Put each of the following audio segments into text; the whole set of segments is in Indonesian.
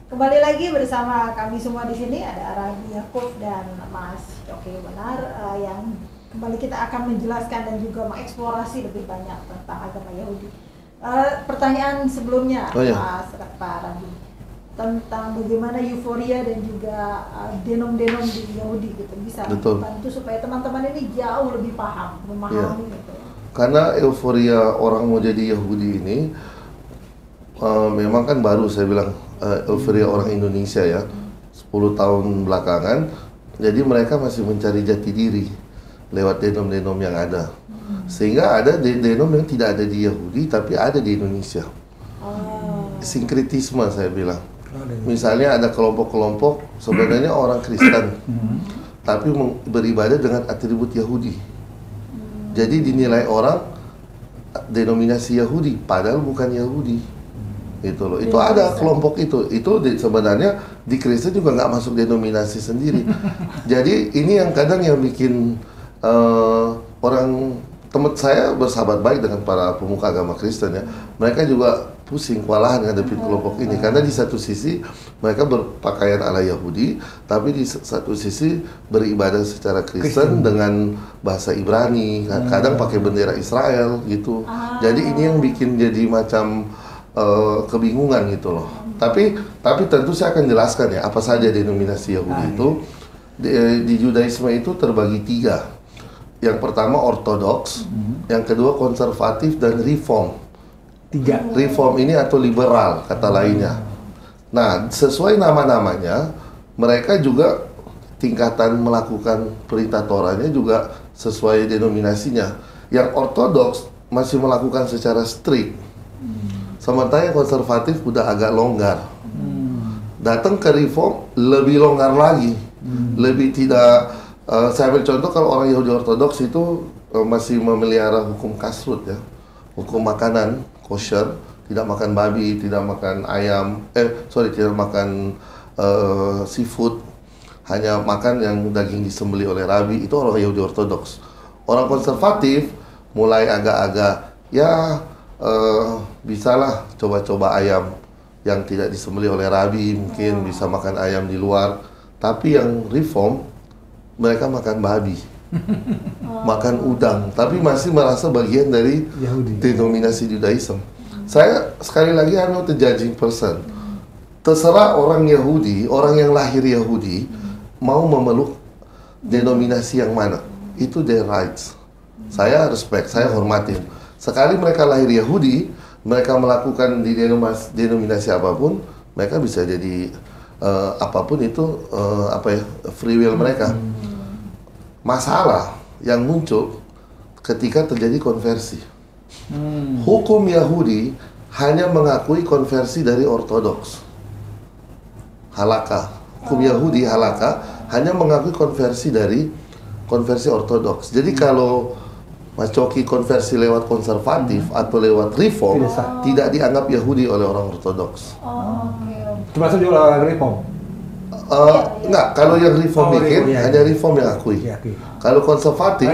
Kembali lagi bersama kami semua di sini, ada Arabi Yakub dan Mas Oke Benar, yang kembali kita akan menjelaskan dan juga mengeksplorasi lebih banyak tentang agama Yahudi. Pertanyaan sebelumnya, Pak Arabi, tentang bagaimana euforia dan juga denom-denom di Yahudi gitu bisa membantu supaya teman-teman ini jauh lebih paham, memahami gitu. Karena euforia orang mau jadi Yahudi ini memang kan baru, saya bilang euforia orang Indonesia ya, 10 tahun belakangan, jadi mereka masih mencari jati diri lewat denom-denom yang ada. Sehingga ada denom yang tidak ada di Yahudi tapi ada di Indonesia. Sinkretisme saya bilang. Misalnya ada kelompok-kelompok sebenarnya orang Kristen tapi beribadah dengan atribut Yahudi. Jadi dinilai orang denominasi Yahudi padahal bukan Yahudi. Itu loh, itu ada kelompok itu sebenarnya di Kristen juga nggak masuk denominasi sendiri. Jadi ini yang kadang yang bikin orang teman saya bersahabat baik dengan para pemuka agama Kristen ya. Mereka juga pusing, kewalahan ngadepin kelompok ini karena di satu sisi mereka berpakaian ala Yahudi, tapi di satu sisi beribadah secara Kristen dengan bahasa Ibrani, kadang pakai bendera Israel gitu. Jadi ini yang bikin jadi macam kebingungan gitu loh. Tapi tentu saya akan jelaskan ya apa saja denominasi Yahudi itu. Di Judaisme itu terbagi 3. Yang pertama ortodoks, yang kedua konservatif dan reform. 3. Reform ini atau liberal kata lainnya. Nah, sesuai nama-namanya, mereka juga tingkatan melakukan perintah Torahnya juga sesuai denominasinya. Yang ortodoks masih melakukan secara strict. Sementara yang konservatif udah agak longgar. Datang ke reform lebih longgar lagi, lebih tidak. Saya ambil contoh kalau orang Yahudi Ortodoks itu masih memelihara hukum kasrut ya, hukum makanan kosher, tidak makan babi, tidak makan ayam, tidak makan seafood, hanya makan yang daging disembeli oleh rabi. Itu orang Yahudi Ortodoks. Orang konservatif mulai agak-agak ya. Bisalah coba-coba ayam yang tidak disembelih oleh rabi, mungkin bisa makan ayam di luar. Tapi yang reform mereka makan babi, makan udang, tapi masih merasa bagian dari Yahudi. Denominasi Judaism. Saya sekali lagi I'm not a judging person. Terserah orang Yahudi, orang yang lahir Yahudi mau memeluk denominasi yang mana, itu their rights. Saya respect, saya hormatin. Sekali mereka lahir Yahudi, mereka melakukan di denominasi apapun, mereka bisa jadi apapun itu free will mereka. Masalah yang muncul ketika terjadi konversi. Hukum Yahudi hanya mengakui konversi dari ortodoks. Halakha. Hukum Yahudi halakha hanya mengakui konversi dari konversi ortodoks. Jadi kalau Mas Coki konversi lewat konservatif atau lewat reform tidak dianggap Yahudi oleh orang Ortodoks. Termasuk juga orang reform? Enggak, kalau yang reform hanya reform yang akui. Kalau konservatif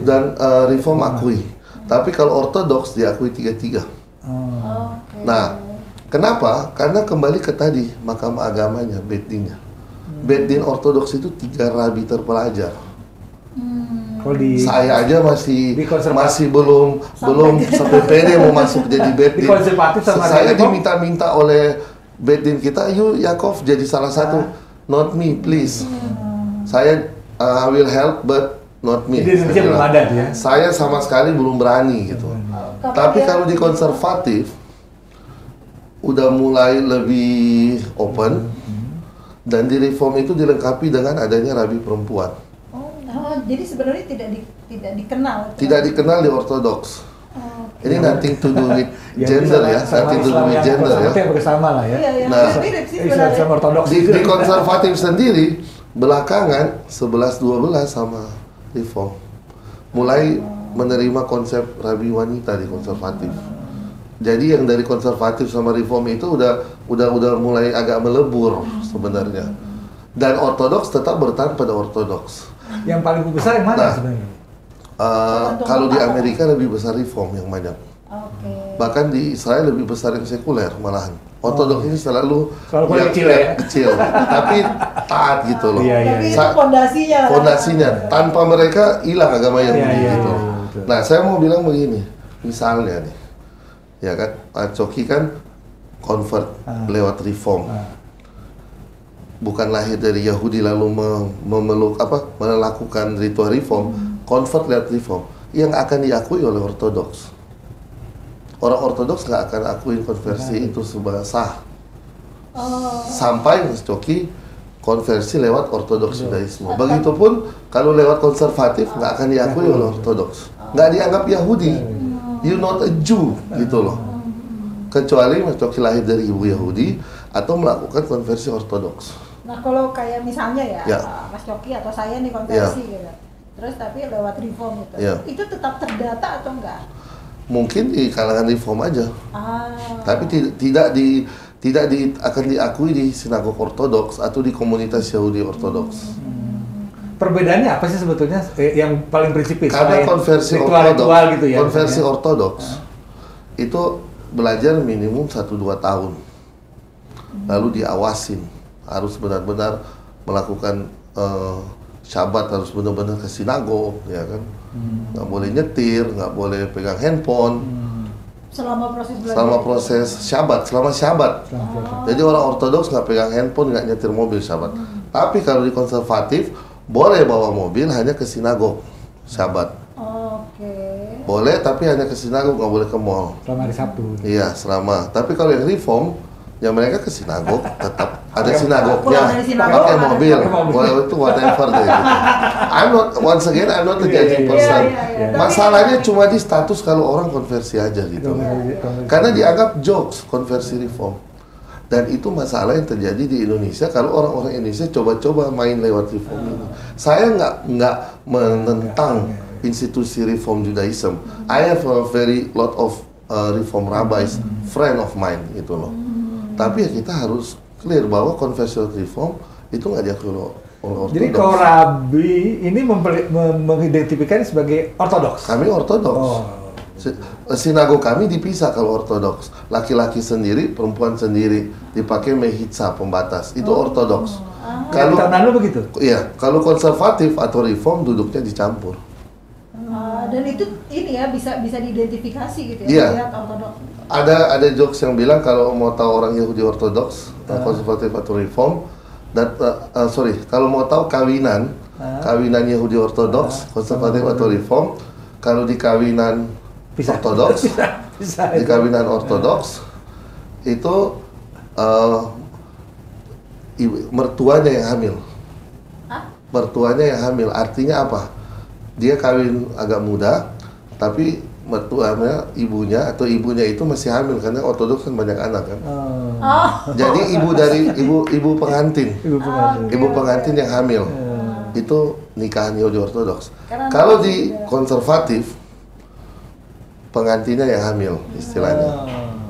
dan reform akui. Tapi kalau Ortodoks diakui 3-3. Nah, kenapa? Karena kembali ke tadi mahkamah agamanya, Beit Dinnya. Beit Din Ortodoks itu 3 rabi terpelajar. Saya aja masih belum sampai pede mau masuk jadi Beit Din. Saya diminta-minta oleh Beit Din kita, "You Yakov jadi salah satu, not me please." Saya I will help but not me. Belum ada ya. Saya sama sekali belum berani gitu. Tapi kalau di konservatif udah mulai lebih open dan di reform itu dilengkapi dengan adanya rabi perempuan. Jadi sebenarnya tidak dikenal. Tidak dikenal di Ortodoks. Ini nothing to do with gender ya, nothing to do with gender ya. Bersama lah ya. Nah, di konservatif sendiri belakangan 11-12 sama reform mulai menerima konsep rabi wanita di konservatif. Jadi yang dari konservatif sama reform itu udah mulai agak melebur sebenarnya. Dan Ortodoks tetap bertahan pada Ortodoks. Yang paling besar yang mana sebenarnya? Kalau di Amerika lebih besar reform yang banyak. Oke. Bahkan di Israel lebih besar yang sekuler malahan. Ortodoks ini selalu paling kecil ya? Kecil, tapi taat gitu loh. Iya, iya, Tapi iya. itu fondasinya. kan? Fondasinya, tanpa mereka hilang agama Yahudi Iya, iya, gitu. iya, betul. Nah, saya mau bilang begini, misalnya nih, ya kan, Pak Coki kan convert lewat reform. Bukan lahir dari Yahudi lalu melakukan ritual reform, convert lewat reform yang akan diakui oleh Ortodoks. Orang Ortodoks nggak akan akuin konversi itu sebagai sah. Sampai Mas Coki konversi lewat Ortodoks Judaisme. Begitupun kalau lewat konservatif nggak akan diakui oleh Ortodoks. Nggak dianggap Yahudi. You not a Jew gitu loh. Kecuali Mas Coki lahir dari ibu Yahudi atau melakukan konversi Ortodoks. Nah kalau kayak misalnya ya, Ya. Mas Coki atau saya nih konversi gitu. Terus tapi lewat reform gitu. Ya. Itu tetap terdata atau enggak? Mungkin di kalangan reform aja. Tapi tidak akan diakui di sinagog Ortodoks atau di komunitas Yahudi Ortodoks. Perbedaannya apa sih sebetulnya yang paling prinsipis? Karena selain konversi ritual-ritual Ortodoks, gitu ya. konversi misalnya? Ortodoks itu belajar minimum 1-2 tahun. Lalu diawasin, harus benar-benar melakukan Syabat, harus benar-benar ke sinagog, ya kan? Nggak boleh nyetir, nggak boleh pegang handphone. Selama proses belajar. Selama proses Syabat, selama Syabat. Jadi orang Ortodoks nggak pegang handphone, nggak nyetir mobil Syabat. Tapi kalau di konservatif boleh bawa mobil hanya ke sinagog Syabat. Oke. Boleh, tapi hanya ke sinagog, nggak boleh ke mall. Selama hari Sabtu. Iya, selama. Tapi kalau yang reform, ya mereka ke sinagog, tetap ada Pakai- sinagognya, pulang dari sinagog, pakai ada- mobil, pakai mobil. boleh itu whatever deh. Gitu. I'm not a judging Iya, person. iya. Masalahnya cuma di status kalau orang konversi aja gitu. Karena dianggap jokes konversi reform. Dan itu masalah yang terjadi di Indonesia kalau orang-orang Indonesia coba-coba main lewat reform ini. Saya nggak menentang institusi reform Judaism. I have a very lot of reform rabbis, friend of mine gitu loh. Tapi ya kita harus clear bahwa konversi reform itu nggak diakui oleh Ortodoks. Jadi kalau Rabi ini mengidentifikasi sebagai Ortodoks. Kami Ortodoks. Oh. Sinagog kami dipisah kalau Ortodoks. Laki-laki sendiri, perempuan sendiri. Dipakai mehitsa pembatas. Itu Ortodoks. Kalau tahun lalu begitu. Iya, kalau konservatif atau reform duduknya dicampur. Dan itu ini ya bisa diidentifikasi gitu ya. Iya. Lihat Ortodoks. Ada jokes yang bilang kalau mau tahu orang Yahudi Ortodoks, konservatif atau reform, dan kalau mau tahu kawinan Yahudi Ortodoks, konservatif atau reform, kalau di kawinan Bisa. Ortodoks, Bisa. di kawinan Ortodoks itu mertuanya yang hamil. Mertuanya yang hamil, artinya apa? Dia kawin agak muda, tapi mertuanya, ibunya itu masih hamil karena Ortodoks kan banyak anak kan. Jadi ibu pengantin, ibu pengantin yang hamil itu nikahan Yahudi Ortodoks. Karena Kalau di konservatif pengantinnya yang hamil istilahnya.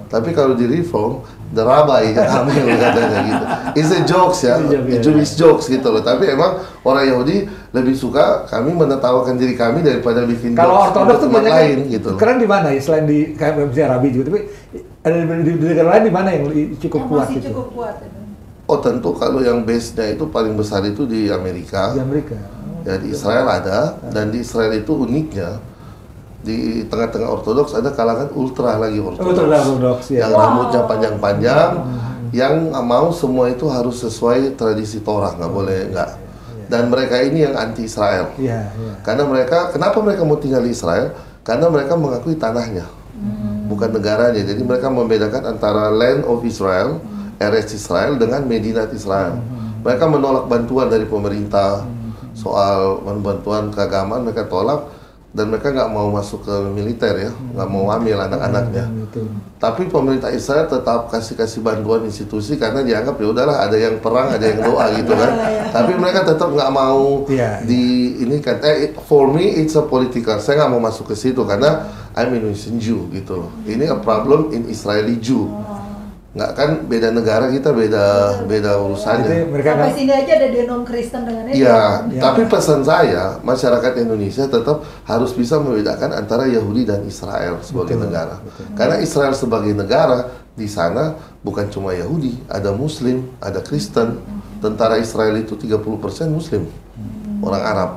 Tapi kalau di reform, the rabbi yang hamil katanya gitu. It's a jokes ya, Jewish jokes gitu loh. Tapi emang orang Yahudi lebih suka kami menertawakan diri kami daripada bikin Kalau jokes Ortodoks tuh untuk banyak lain gitu loh. keren di mana ya selain di kayak misalnya Rabi juga, tapi ada di negara lain di mana yang cukup Yang kuat masih gitu? cukup kuat itu. Oh tentu kalau yang base-nya itu paling besar itu di Amerika. Di Amerika. Ya di Israel ada, dan di Israel itu uniknya di tengah-tengah Ortodoks ada kalangan ultra lagi Ortodoks ya. yang rambutnya panjang-panjang, yang mau semua itu harus sesuai tradisi Torah, nggak boleh nggak. Dan mereka ini yang anti Israel. Iya, iya. Karena kenapa mereka mau tinggal di Israel? Karena mereka mengakui tanahnya, bukan negaranya. Jadi mereka membedakan antara land of Israel, Eretz Israel, dengan Medinat Israel. Mereka menolak bantuan dari pemerintah soal bantuan keagamaan, mereka tolak. Dan mereka nggak mau masuk ke militer ya, nggak mau ambil anak-anaknya. Tapi pemerintah Israel tetap kasih bantuan institusi karena dianggap ya udahlah, ada yang perang, ada yang doa gitu kan. Tapi mereka tetap nggak mau ini kan. For me it's a political. Saya nggak mau masuk ke situ karena I'm Indonesian Jew gitu. Ini a problem in Israeli Jew. nggak kan beda negara kita beda urusannya. Jadi mereka Sampai kan sini aja ada denom Kristen dengan itu. Iya, Ya. tapi pesan saya, masyarakat Indonesia tetap harus bisa membedakan antara Yahudi dan Israel sebagai Betul, negara. betul. Karena Israel sebagai negara, di sana bukan cuma Yahudi, ada Muslim, ada Kristen. Tentara Israel itu 30% Muslim, orang Arab.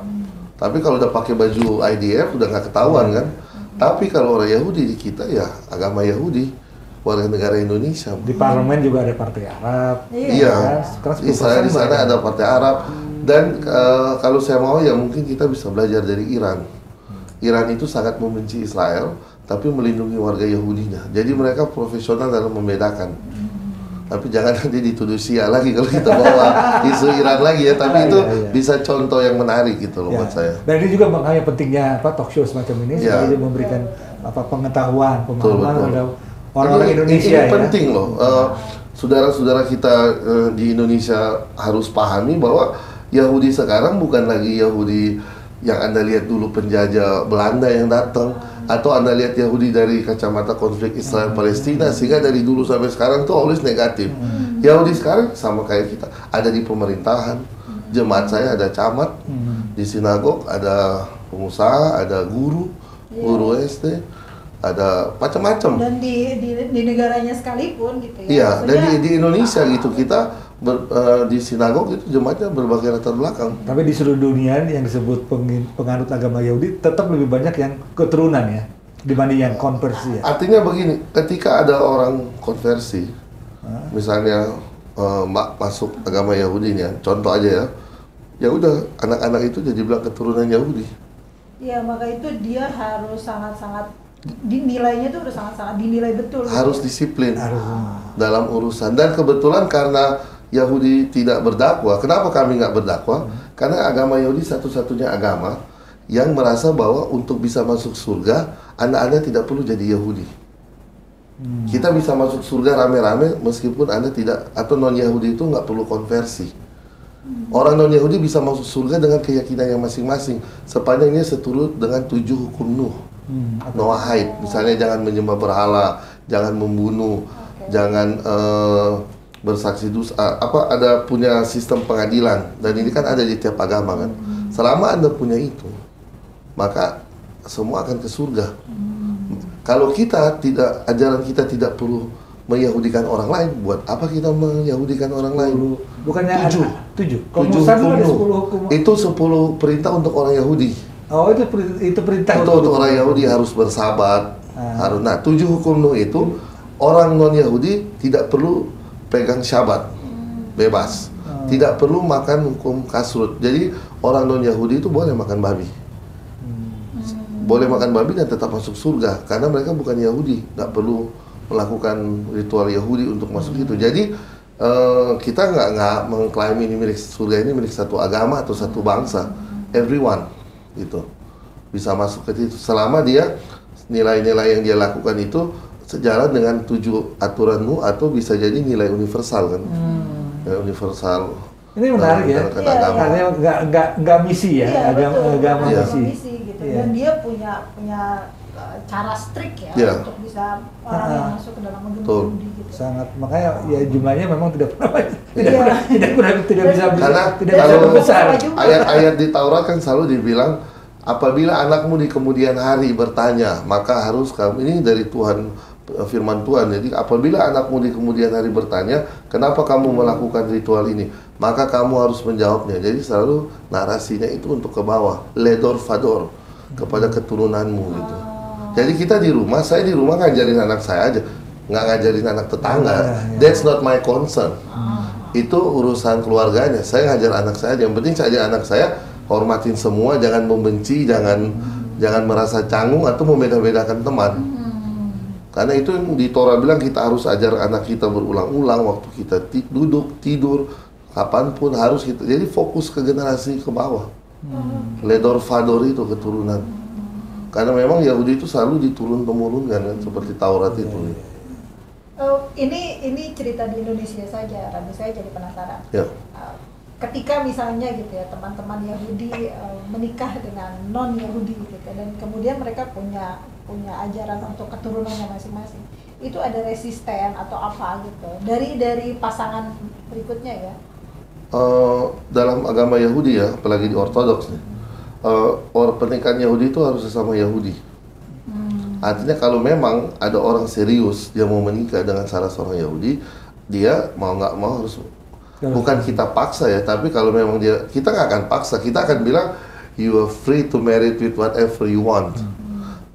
Tapi kalau udah pakai baju IDF, udah nggak ketahuan kan. Tapi kalau orang Yahudi di kita ya agama Yahudi, warga negara Indonesia. di parlemen juga ada partai Arab. Iya, Sekarang 10% Israel di sana mereka. ada partai Arab dan kalau saya mau ya mungkin kita bisa belajar dari Iran. Iran itu sangat membenci Israel tapi melindungi warga Yahudinya. Jadi mereka profesional dalam membedakan. Tapi jangan nanti dituduh Syiah lagi kalau kita bawa isu Iran lagi ya. Tapi itu Iya. bisa contoh yang menarik gitu loh Ya. buat saya. Dan ini juga makanya pentingnya talk show semacam ini Ya. supaya dia memberikan pengetahuan, Betul, pemahaman betul. pada orang-orang Ini- Indonesia ini ya. penting loh. Saudara-saudara kita di Indonesia harus pahami bahwa Yahudi sekarang bukan lagi Yahudi yang Anda lihat dulu penjajah Belanda yang datang, atau Anda lihat Yahudi dari kacamata konflik Israel Palestina, sehingga dari dulu sampai sekarang tuh always negatif. Yahudi sekarang sama kayak kita, ada di pemerintahan. Jemaat saya ada camat, di sinagog ada pengusaha, ada guru SD, ada macam-macam. Dan di negaranya sekalipun gitu ya. Iya, dan Maksudnya, di Indonesia gitu kita di sinagog itu jemaatnya berbagai latar belakang. Tapi di seluruh dunia yang disebut penganut agama Yahudi tetap lebih banyak yang keturunan ya dibanding yang konversi ya. Artinya begini, ketika ada orang konversi, misalnya masuk agama Yahudi nih ya, contoh aja ya udah anak-anak itu jadi bilang keturunan Yahudi. Iya, maka itu dia harus sangat-sangat dinilainya itu udah sangat-sangat dinilai betul. gitu. Harus disiplin Harus. dalam urusan. Dan kebetulan karena Yahudi tidak berdakwah, kenapa kami nggak berdakwah? Karena agama Yahudi satu-satunya agama yang merasa bahwa untuk bisa masuk surga, Anda tidak perlu jadi Yahudi. Kita bisa masuk surga rame-rame meskipun Anda tidak, atau non-Yahudi itu nggak perlu konversi. Orang non-Yahudi bisa masuk surga dengan keyakinannya masing-masing, sepanjangnya seturut dengan 7 hukum Nuh. Noahide, misalnya jangan menyembah berhala, jangan membunuh, jangan bersaksi dosa, ada punya sistem pengadilan, dan ini kan ada di tiap agama kan. Selama Anda punya itu, maka semua akan ke surga. Kalau kita tidak, ajaran kita tidak perlu meyahudikan orang lain, buat apa kita meyahudikan orang lain? Bukannya Tujuh. ada 7. Kalau 7 Musa dulu hukum ada Nuh. 10 hukum. Itu 10 perintah untuk orang Yahudi. Oh, itu perintah Itu untuk orang Yahudi harus bersahabat. Harus. Nah, 7 hukum Nuh itu orang non Yahudi tidak perlu pegang Syabat, bebas. Tidak perlu makan hukum kasrut. Jadi orang non Yahudi itu boleh makan babi. Boleh makan babi dan tetap masuk surga karena mereka bukan Yahudi, nggak perlu melakukan ritual Yahudi untuk masuk itu. Jadi kita nggak mengklaim ini milik surga, ini milik satu agama atau satu bangsa. Everyone itu bisa masuk ke situ selama dia nilai-nilai yang dia lakukan itu sejalan dengan 7 aturan Nuh, atau bisa jadi nilai universal kan. Ya, universal. Ini menarik ya. dalam Iya, agama. Karena nggak misi ya, Iya, betul. agama Iya. misi. Misi gitu. Iya. Dan dia punya cara strict ya Iya. untuk bisa orang yang masuk ke dalam agama Betul. Yahudi gitu. Sangat, makanya ya jumlahnya memang tidak pernah Iya. tidak bisa Karena tidak bisa kalau besar. ayat-ayat di Taurat kan selalu dibilang, apabila anakmu di kemudian hari bertanya, maka harus kamu, ini dari Tuhan, firman Tuhan. Jadi apabila anakmu di kemudian hari bertanya, kenapa kamu melakukan ritual ini, maka kamu harus menjawabnya. Jadi selalu narasinya itu untuk ke bawah, ledor fador, kepada keturunanmu gitu. Jadi kita di rumah, saya di rumah ngajarin anak saya aja, nggak ngajarin anak tetangga. That's not my concern. Itu urusan keluarganya. Saya ngajar anak saya aja. Yang penting saya ajar anak saya hormatin semua, jangan membenci, jangan merasa canggung atau membeda-bedakan teman. Karena itu yang di Torah bilang kita harus ajar anak kita berulang-ulang waktu kita duduk, tidur, kapanpun harus kita. Jadi fokus ke generasi ke bawah. Ledor fador itu keturunan. Karena memang Yahudi itu selalu diturun-temurunkan kan, seperti Taurat itu. Oh, ini cerita di Indonesia saja, Rabi, saya jadi penasaran. Ya. ketika misalnya gitu ya teman-teman Yahudi menikah dengan non Yahudi gitu, dan kemudian mereka punya ajaran untuk keturunannya masing-masing, itu ada resisten atau apa gitu dari pasangan berikutnya ya? Dalam agama Yahudi ya, apalagi di Ortodoks nih, orang pernikahan Yahudi itu harus sesama Yahudi. Artinya kalau memang ada orang serius dia mau menikah dengan salah seorang Yahudi, dia mau nggak mau harus, bukan kita paksa ya, tapi kalau memang kita nggak akan paksa, kita akan bilang you are free to marry with whatever you want.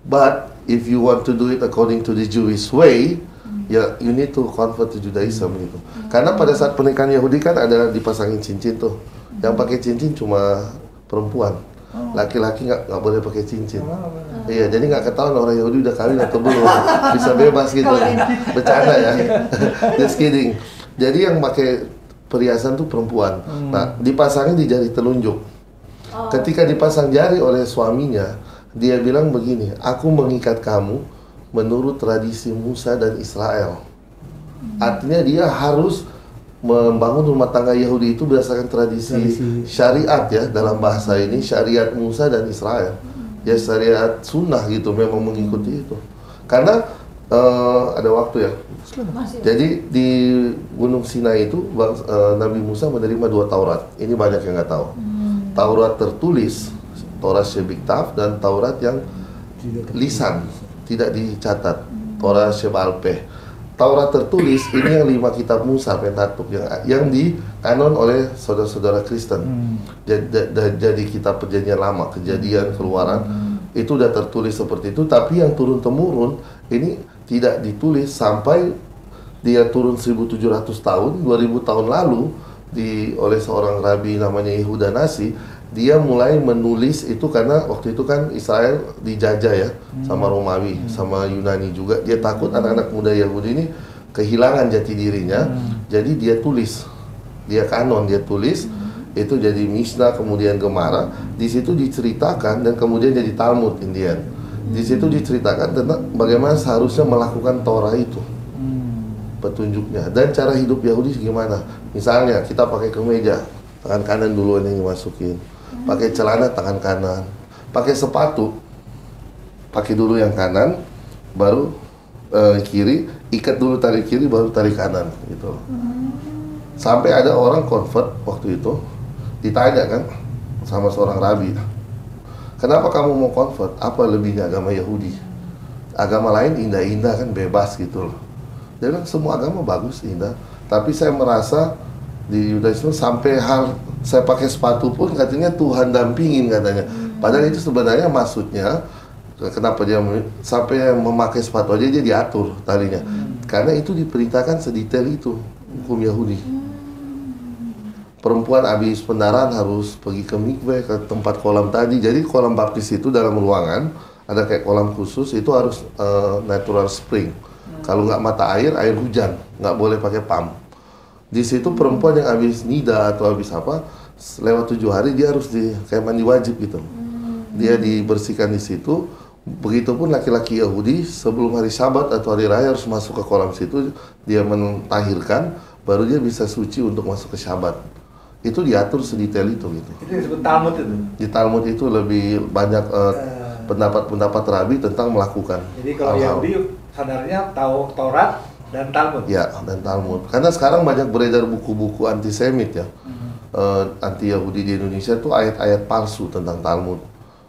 But if you want to do it according to the Jewish way, ya you need to convert to Judaism gitu. Karena pada saat pernikahan Yahudi kan ada dipasangin cincin tuh, yang pakai cincin cuma perempuan. Laki-laki nggak boleh pakai cincin. Iya, jadi nggak ketahuan orang Yahudi udah kawin atau belum. Bisa bebas gitu. Bercanda ya. Just kidding. Jadi yang pakai perhiasan tuh perempuan. Nah, dipasangin di jari telunjuk. Ketika dipasang jari oleh suaminya, dia bilang begini, aku mengikat kamu menurut tradisi Musa dan Israel. Artinya dia harus membangun rumah tangga Yahudi itu berdasarkan tradisi syariat ya, dalam bahasa ini syariat Musa dan Israel. Ya syariat sunnah gitu, memang mengikuti itu. Karena ada waktu ya. Jadi di Gunung Sinai itu Nabi Musa menerima 2 Taurat. Ini banyak yang nggak tahu. Taurat tertulis, Taurat Shebiktav, dan Taurat yang lisan, tidak dicatat, Taurat Shebalpeh. Taurat tertulis ini yang 5 kitab Musa, Pentateuch, yang dikanon oleh saudara-saudara Kristen. Jadi kitab perjanjian lama, Kejadian, Keluaran, itu udah tertulis seperti itu. Tapi yang turun-temurun ini tidak ditulis sampai dia turun 1700 tahun, 2000 tahun lalu oleh seorang rabi namanya Yehuda Nasi. Dia mulai menulis itu karena waktu itu kan Israel dijajah ya sama Romawi, sama Yunani juga. Dia takut anak-anak muda Yahudi ini kehilangan jati dirinya. Jadi dia tulis, dia kanon, dia tulis itu jadi Mishnah, kemudian Gemara. Di situ diceritakan dan kemudian jadi Talmud Indian. Di situ diceritakan tentang bagaimana seharusnya melakukan Torah itu, petunjuknya, dan cara hidup Yahudi gimana. Misalnya kita pakai kemeja, tangan kanan dulu yang dimasukin. Pakai celana tangan kanan, pakai sepatu, pakai dulu yang kanan, baru kiri, ikat dulu tali kiri, baru tali kanan, gitu. Sampai ada orang convert waktu itu, ditanya kan sama seorang rabi, kenapa kamu mau convert? Apa lebihnya agama Yahudi? Agama lain indah-indah kan, bebas gitu loh. Dia bilang semua agama bagus, indah, tapi saya merasa di Yudaisme sampai hal saya pakai sepatu pun katanya Tuhan dampingin katanya. Padahal itu sebenarnya maksudnya kenapa dia sampai memakai sepatu aja dia diatur talinya. Karena itu diperintahkan sedetail itu hukum Yahudi. Perempuan habis pendarahan harus pergi ke mikveh, ke tempat kolam tadi. Jadi kolam baptis itu dalam ruangan ada kayak kolam khusus, itu harus natural spring. Kalau nggak mata air hujan, nggak boleh pakai pump. Di situ perempuan yang habis nida atau habis apa, lewat 7 hari dia harus kayak mandi wajib gitu. Dia dibersihkan di situ. Begitupun laki-laki Yahudi sebelum hari Sabat atau hari Raya harus masuk ke kolam situ, dia mentahirkan, baru dia bisa suci untuk masuk ke Sabat. Itu diatur sedetail itu gitu. Itu disebut Talmud itu. Di Talmud itu lebih banyak pendapat-pendapat rabi tentang melakukan. Jadi kalau Yahudi sadarnya tahu Taurat dan Talmud. Ya, dan Talmud. Karena sekarang banyak beredar buku-buku antisemit ya. Anti Yahudi di Indonesia tuh ayat-ayat palsu tentang Talmud.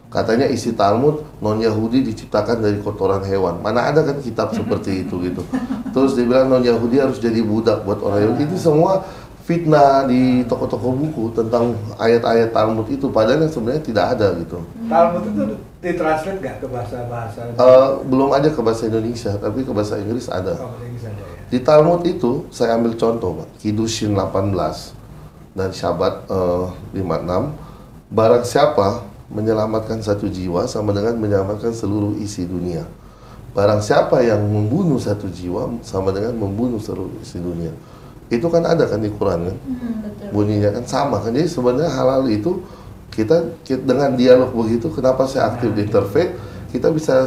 Katanya isi Talmud non-Yahudi diciptakan dari kotoran hewan. Mana ada kan kitab seperti itu gitu. Terus dibilang non-Yahudi harus jadi budak buat orang Yahudi. Itu semua fitnah di toko-toko buku tentang ayat-ayat Talmud itu, padahal yang sebenarnya tidak ada gitu. Talmud itu ditranslate nggak ke bahasa-bahasa? Belum aja ke bahasa Indonesia, tapi ke bahasa Inggris ada. Oh, Inggris ada ya. Di Talmud itu saya ambil contoh, Pak. Kiddushin 18 dan Syabat 56. Barang siapa menyelamatkan satu jiwa sama dengan menyelamatkan seluruh isi dunia. Barang siapa yang membunuh satu jiwa sama dengan membunuh seluruh isi dunia. Itu kan ada kan di Quran kan, bunyinya kan sama kan. Jadi sebenarnya hal-hal itu kita dengan dialog begitu, kenapa saya aktif di Interfaith, kita bisa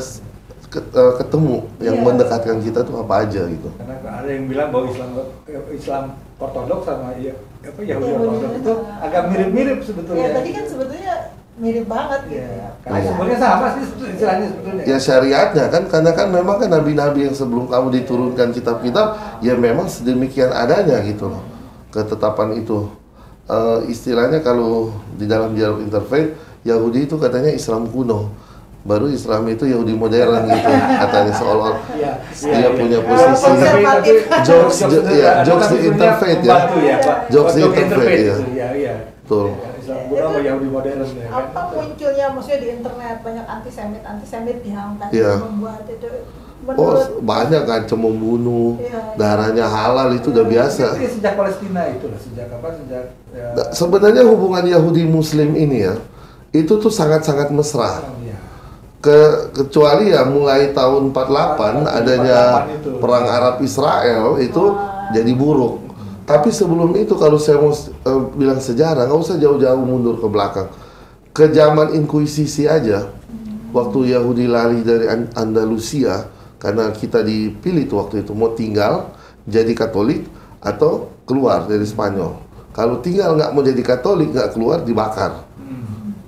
ketemu yang mendekatkan kita tuh apa aja gitu. Karena ada yang bilang bahwa Islam Ortodoks sama Yahudi Yahudi, Ortodoks itu agak mirip-mirip sebetulnya. Ya tadi kan sebetulnya mirip banget gitu Iya, ya. karena sebenarnya sama sih istilahnya sebetulnya. Ya syariatnya kan, karena kan memang kan nabi-nabi yang sebelum kamu diturunkan kitab-kitab, ya memang sedemikian adanya gitu loh, ketetapan itu. Istilahnya kalau di dalam dialog interfaith, Yahudi itu katanya Islam kuno, baru Islam itu Yahudi modern gitu, katanya seolah-olah Iya, dia punya iya. posisi Konservatif. jokes di interfaith ya, jokes di interfaith ya, Iya. betul. Islam kuno sama Yahudi modern ya kan. Apa munculnya maksudnya di internet banyak antisemit yang tadi Iya. membuat itu Oh menurut banyak kan, membunuh, Iya. darahnya halal itu udah biasa. Itu ya sejak Palestina itu lah, sejak ya, Sebenarnya hubungan Yahudi Muslim ini ya, itu tuh sangat-sangat mesra. iya. Kecuali ya mulai tahun 48 adanya 48 itu. perang Arab Israel itu jadi buruk. Tapi sebelum itu kalau saya mau bilang sejarah, nggak usah jauh-jauh mundur ke belakang. Ke zaman Inkuisisi aja, waktu Yahudi lari dari Andalusia, karena kita dipilih tuh waktu itu mau tinggal jadi Katolik atau keluar dari Spanyol. Kalau tinggal nggak mau jadi Katolik, nggak keluar, dibakar.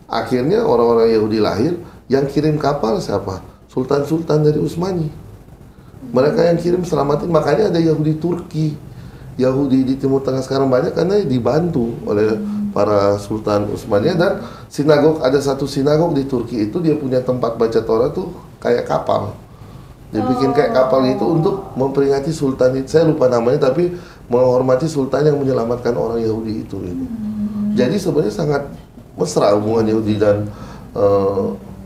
Akhirnya orang-orang Yahudi lahir, yang kirim kapal siapa? Sultan-sultan dari Utsmani. Mereka yang kirim selamatin, makanya ada Yahudi Turki. Yahudi di Timur Tengah sekarang banyak karena dibantu oleh para Sultan Utsmaniyah, dan ada satu sinagog di Turki itu dia punya tempat baca Torah tuh kayak kapal. Dia bikin kayak kapal itu untuk memperingati Sultan itu. Saya lupa namanya, tapi menghormati Sultan yang menyelamatkan orang Yahudi itu. Gitu. Jadi sebenarnya sangat mesra hubungan Yahudi dan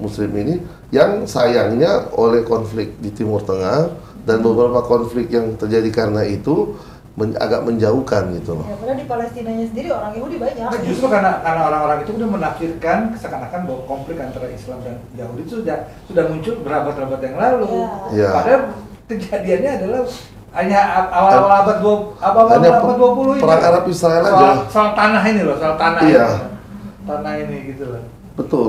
Muslim ini, yang sayangnya oleh konflik di Timur Tengah dan beberapa konflik yang terjadi karena itu agak menjauhkan gitu loh. ya padahal di Palestinanya sendiri orang Yahudi banyak. Nah, justru karena orang-orang itu udah menafsirkan seakan-akan bahwa konflik antara Islam dan Yahudi itu sudah muncul berabad-abad yang lalu. Ya. Padahal kejadiannya adalah hanya awal-awal abad 20 ini. Perang Arab Israel aja. Soal tanah ini loh, soal tanah. Iya. Ini. Tanah ini gitu loh. Betul.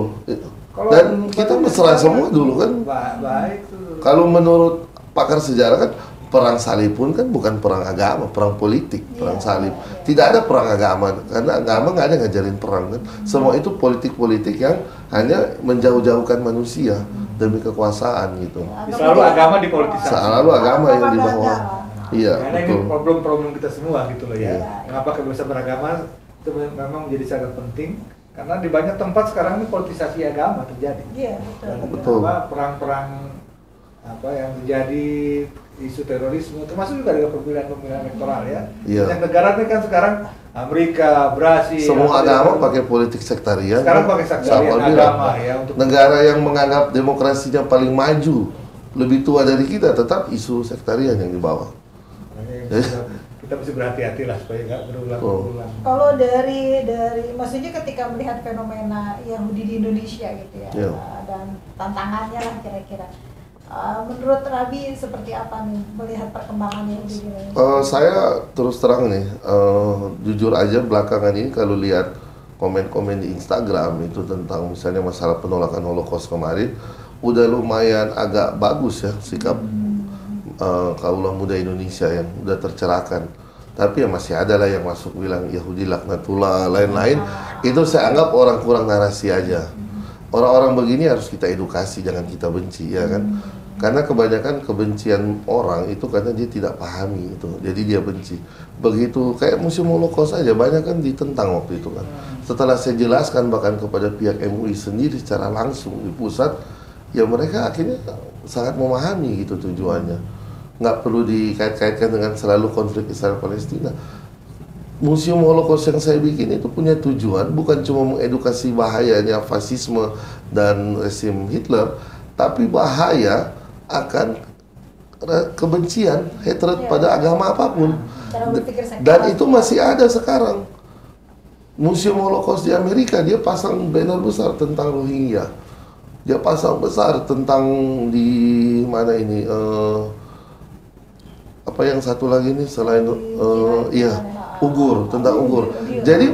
Kalau Dan kita mesra semua dulu kan. Baik tuh. Kalau menurut pakar sejarah kan, perang salib pun kan bukan perang agama, perang politik, perang salib. Tidak ada perang agama, karena agama nggak ada ngajarin perang kan. Semua itu politik-politik yang hanya menjauh-jauhkan manusia demi kekuasaan gitu. Selalu agama dipolitisasi. Selalu agama yang di bawah. Iya, Karena ini betul. problem-problem kita semua gitu loh ya. Iya. Mengapa kebebasan beragama itu memang menjadi sangat penting, karena di banyak tempat sekarang ini politisasi agama terjadi. Iya, Dan betul. perang-perang yang terjadi, isu terorisme, termasuk juga dengan pemilihan-pemilihan elektoral ya. Iya. Yang negara ini kan sekarang Amerika, Brasil. Semua agama pakai politik sektarian. Sekarang pakai sektarian Sama bilang, agama ya untuk negara yang menganggap demokrasinya paling maju, lebih tua dari kita, tetap isu sektarian yang dibawa. kita mesti berhati-hati lah supaya nggak berulang-ulang. Kalau dari maksudnya ketika melihat fenomena Yahudi di Indonesia gitu ya, Iya. dan tantangannya lah kira-kira, menurut Rabi seperti apa nih melihat perkembangan Yahudi di Indonesia? Saya terus terang nih, jujur aja belakangan ini kalau lihat komen-komen di Instagram itu tentang misalnya masalah penolakan Holocaust kemarin, udah lumayan agak bagus ya sikap kaulah muda Indonesia yang udah tercerahkan. Tapi ya masih ada lah yang masuk bilang Yahudi laknatullah, lain-lain. Itu saya anggap orang kurang narasi aja. Orang-orang begini harus kita edukasi, jangan kita benci, ya kan? Karena kebanyakan kebencian orang itu karena dia tidak pahami itu, jadi dia benci. Begitu kayak museum Holocaust aja, banyak kan ditentang waktu itu kan. Setelah saya jelaskan bahkan kepada pihak MUI sendiri secara langsung di pusat, ya mereka akhirnya sangat memahami gitu tujuannya. Nggak perlu dikait-kaitkan dengan selalu konflik Israel Palestina. Museum Holocaust yang saya bikin itu punya tujuan bukan cuma mengedukasi bahayanya fasisme dan rezim Hitler, tapi bahaya akan kebencian, hatred pada agama apapun. Dan itu masih ada sekarang. Museum Holocaust di Amerika, dia pasang banner besar tentang Rohingya. Dia pasang besar tentang di mana ini, apa yang satu lagi nih selain Uighur, tentang Uighur. Jadi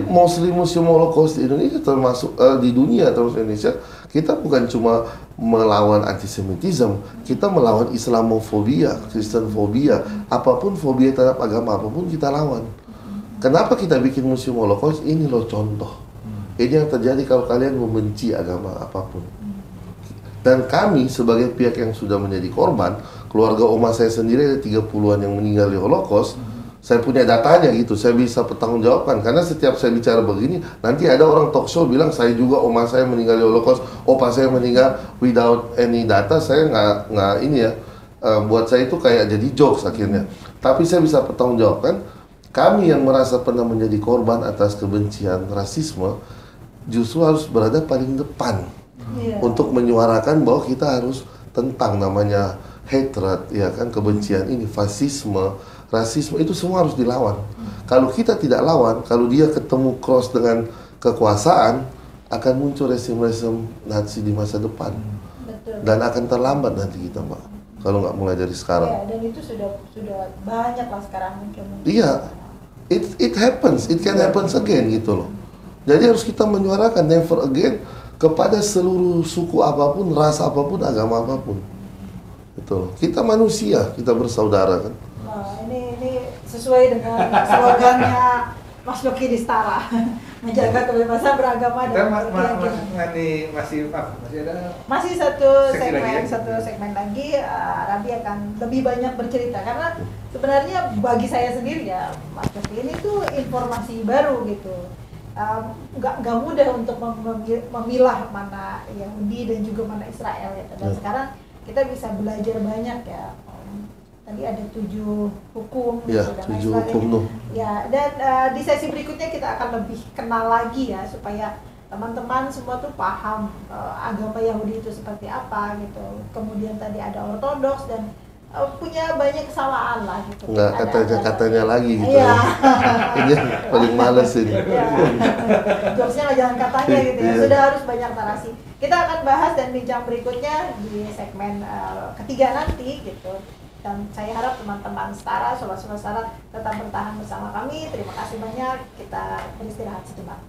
Museum Holocaust di Indonesia termasuk di dunia termasuk Indonesia, kita bukan cuma melawan antisemitisme, kita melawan Islamofobia, Kristenfobia, apapun fobia terhadap agama apapun kita lawan. Kenapa kita bikin Museum Holocaust? Ini loh contoh. Ini yang terjadi kalau kalian membenci agama apapun. Dan kami sebagai pihak yang sudah menjadi korban, keluarga oma saya sendiri ada 30-an yang meninggal di Holocaust. Saya punya datanya gitu, saya bisa pertanggungjawabkan. Karena setiap saya bicara begini, nanti ada orang talk show bilang saya juga oma saya meninggal di Holocaust, opa saya meninggal without any data. Saya nggak ini ya, buat saya itu kayak jadi jokes akhirnya. Tapi saya bisa pertanggungjawabkan. Kami yang merasa pernah menjadi korban atas kebencian, rasisme, justru harus berada paling depan. Untuk menyuarakan bahwa kita harus tentang namanya hatred, ya kan, kebencian ini, fasisme, rasisme, itu semua harus dilawan. Kalau kita tidak lawan, kalau dia ketemu cross dengan kekuasaan, akan muncul resim-resim Nazi di masa depan. Betul. Dan akan terlambat nanti kita, Mbak, kalau nggak mulai dari sekarang. Ya, dan itu sudah banyak lah sekarang mungkin. Iya, it happens, it can happen again gitu loh. Jadi harus kita menyuarakan never again kepada seluruh suku apapun, ras apapun, agama apapun. Betul. Kita manusia, kita bersaudara kan. Nah, ini sesuai dengan slogannya Mas Yogi Distara, menjaga kebebasan beragama Kita dan berkeyakinan. Masih satu segmen lagi, Rabi akan lebih banyak bercerita karena sebenarnya bagi saya sendiri ya Mas Yogi ini tuh informasi baru gitu. Nggak mudah untuk memilah mana Yahudi dan juga mana Israel ya. Dan sekarang kita bisa belajar banyak ya. Tadi ada 7 hukum Ya, gitu, dan 7 lain hukum tuh. ya, dan di sesi berikutnya kita akan lebih kenal lagi ya supaya teman-teman semua tuh paham agama Yahudi itu seperti apa gitu. Kemudian tadi ada Ortodoks dan punya banyak kesalahan lah gitu. Nggak katanya lagi gitu ya. Ini yang paling males ini. Ya. Jokesnya lah jangan katanya gitu ya. Sudah harus banyak narasi. Kita akan bahas dan bincang berikutnya di segmen ketiga nanti gitu. Dan saya harap teman-teman Setara, sobat-sobat Setara tetap bertahan bersama kami. Terima kasih banyak. Kita beristirahat sejenak.